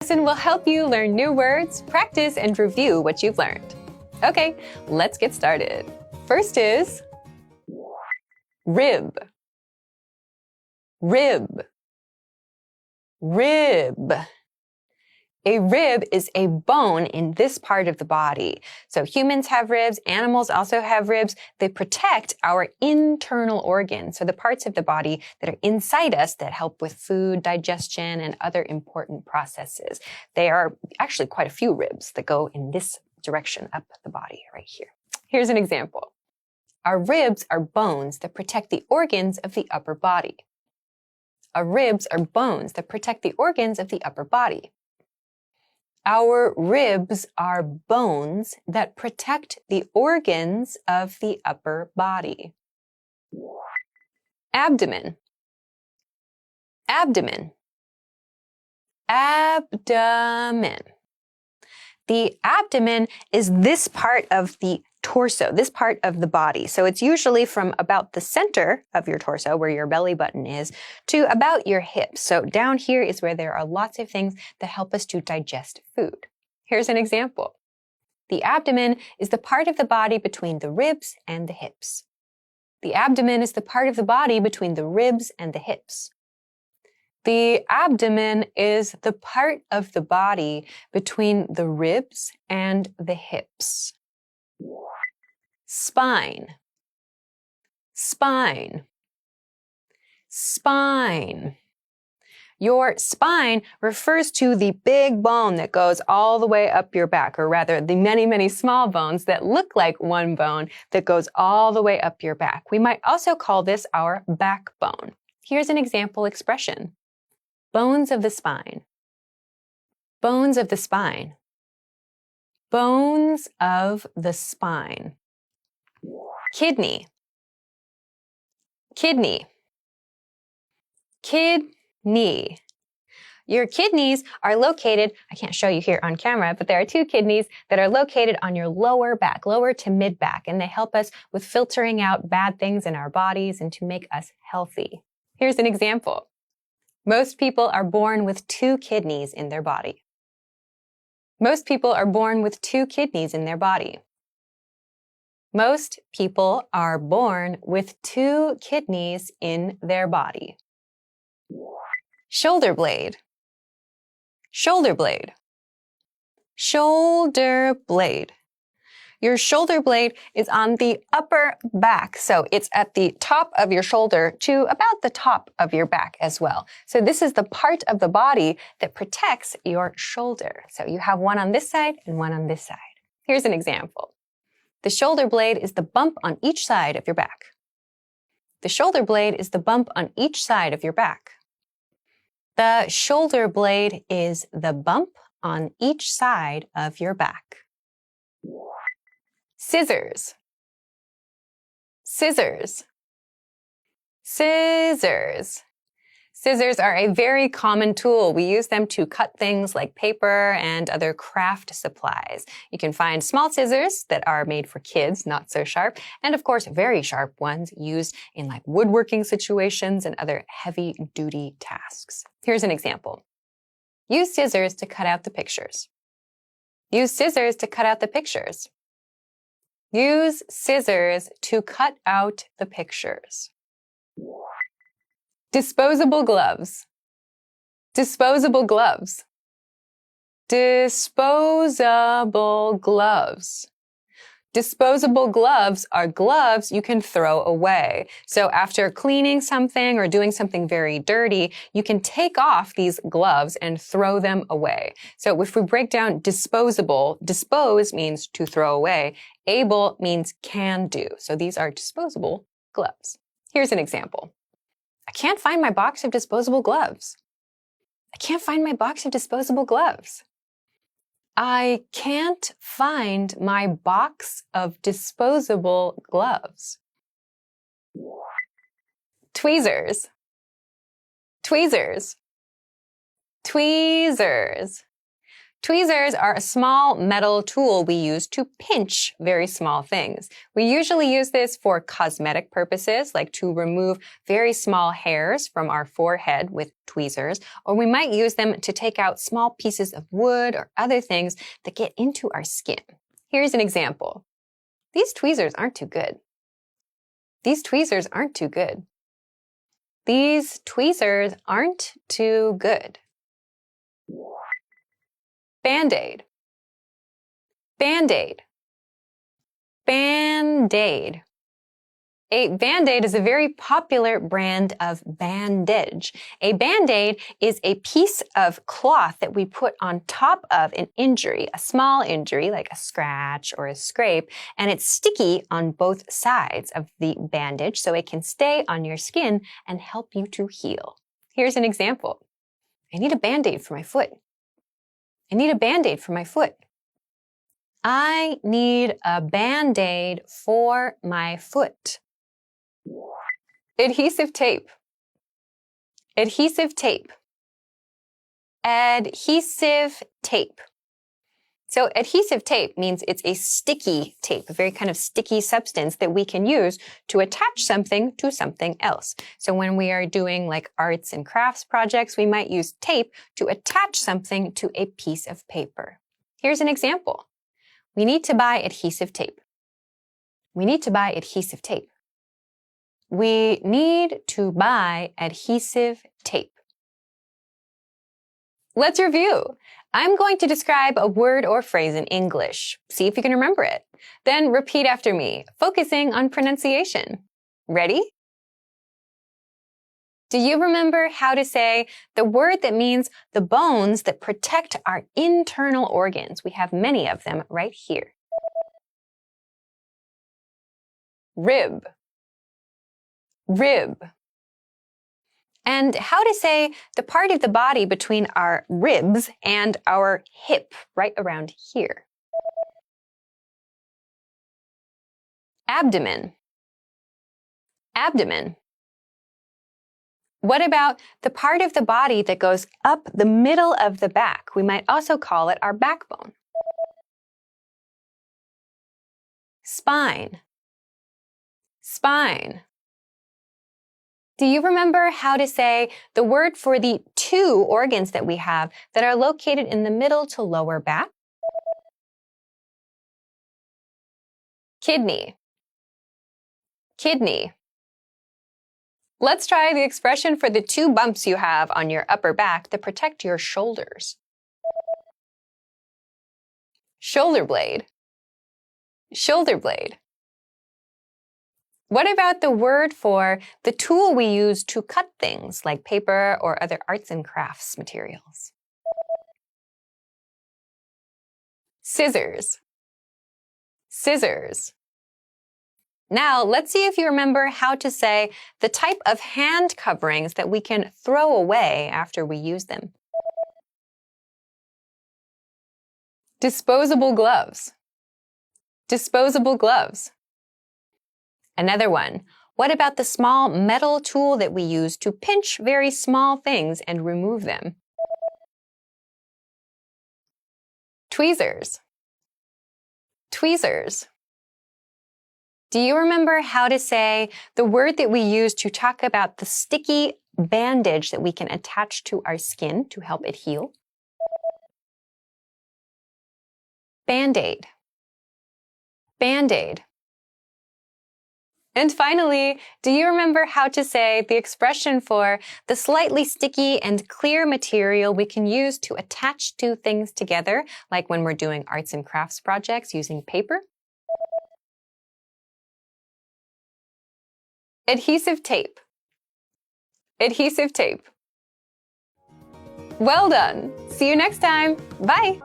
Lesson will help you learn new words, practice, and review what you've learned. Okay, let's get started. First is rib. Rib. Rib. A rib is a bone in this part of the body. So humans have ribs, animals also have ribs. They protect our internal organs, so the parts of the body that are inside us that help with food, digestion, and other important processes. There are actually quite a few ribs that go in this direction up the body right here. Here's an example. Our ribs are bones that protect the organs of the upper body. Our ribs are bones that protect the organs of the upper body. Our ribs are bones that protect the organs of the upper body. Abdomen. Abdomen. Abdomen. The abdomen is this part of the torso, this part of the body. So it's usually from about the center of your torso, where your belly button is, to about your hips. So down here is where there are lots of things that help us to digest food. Here's an example. The abdomen is the part of the body between the ribs and the hips. The abdomen is the part of the body between the ribs and the hips. The abdomen is the part of the body between the ribs and the hips. Spine. Spine. Spine. Your spine refers to the big bone that goes all the way up your back, or rather the many, many small bones that look like one bone that goes all the way up your back. We might also call this our backbone. Here's an example expression. Bones of the spine. Bones of the spine. Bones of the spine. Kidney. Kidney. Kidney. Your kidneys are located, I can't show you here on camera, but there are two kidneys that are located on your lower back, lower to mid back, and they help us with filtering out bad things in our bodies and to make us healthy. Here's an example. Most people are born with 2 kidneys in their body. Most people are born with 2 kidneys in their body. Most people are born with 2 kidneys in their body. Shoulder blade. Shoulder blade. Shoulder blade. Your shoulder blade is on the upper back, so it's at the top of your shoulder to about the top of your back as well. So this is the part of the body that protects your shoulder. So you have one on this side and one on this side. Here's an example. The shoulder blade is the bump on each side of your back. The shoulder blade is the bump on each side of your back. The shoulder blade is the bump on each side of your back. Scissors. Scissors. Scissors. Scissors are a very common tool. We use them to cut things like paper and other craft supplies. You can find small scissors that are made for kids, not so sharp, and of course very sharp ones used in like woodworking situations and other heavy-duty tasks. Here's an example. Use scissors to cut out the pictures. Use scissors to cut out the pictures. Use scissors to cut out the pictures. Disposable gloves. Disposable gloves. Disposable gloves. Disposable gloves are gloves you can throw away. So after cleaning something or doing something very dirty, you can take off these gloves and throw them away. So if we break down disposable, dispose means to throw away. Able means can do. So these are disposable gloves. Here's an example. I can't find my box of disposable gloves. I can't find my box of disposable gloves. I can't find my box of disposable gloves. Tweezers. Tweezers. Tweezers. Tweezers are a small metal tool we use to pinch very small things. We usually use this for cosmetic purposes, like to remove very small hairs from our forehead with tweezers, or we might use them to take out small pieces of wood or other things that get into our skin. Here's an example. These tweezers aren't too good. These tweezers aren't too good. These tweezers aren't too good. Band-aid, Band-aid, Band-aid. A Band-aid is a very popular brand of bandage. A Band-aid is a piece of cloth that we put on top of an injury, a small injury like a scratch or a scrape, and it's sticky on both sides of the bandage so it can stay on your skin and help you to heal. Here's an example. I need a Band-aid for my foot. I need a Band-aid for my foot. I need a Band-aid for my foot. Adhesive tape. Adhesive tape. Adhesive tape. So adhesive tape means it's a sticky tape, a very kind of sticky substance that we can use to attach something to something else. So when we are doing like arts and crafts projects, we might use tape to attach something to a piece of paper. Here's an example. We need to buy adhesive tape. We need to buy adhesive tape. We need to buy adhesive tape. Let's review. I'm going to describe a word or phrase in English. See if you can remember it. Then repeat after me, focusing on pronunciation. Ready? Do you remember how to say the word that means the bones that protect our internal organs? We have many of them right here. Rib. Rib. And how to say the part of the body between our ribs and our hip, right around here. Abdomen. Abdomen. What about the part of the body that goes up the middle of the back? We might also call it our backbone. Spine. Spine. Do you remember how to say the word for the two organs that we have that are located in the middle to lower back? Kidney. Kidney. Let's try the expression for the two bumps you have on your upper back that protect your shoulders. Shoulder blade. Shoulder blade. What about the word for the tool we use to cut things like paper or other arts and crafts materials? Scissors. Scissors. Now, let's see if you remember how to say the type of hand coverings that we can throw away after we use them. Disposable gloves. Disposable gloves. Another one. What about the small metal tool that we use to pinch very small things and remove them? Tweezers. Tweezers. Do you remember how to say the word that we use to talk about the sticky bandage that we can attach to our skin to help it heal? Band-aid. Band-aid. And finally, do you remember how to say the expression for the slightly sticky and clear material we can use to attach two things together, like when we're doing arts and crafts projects using paper? Adhesive tape. Adhesive tape. Well done. See you next time. Bye.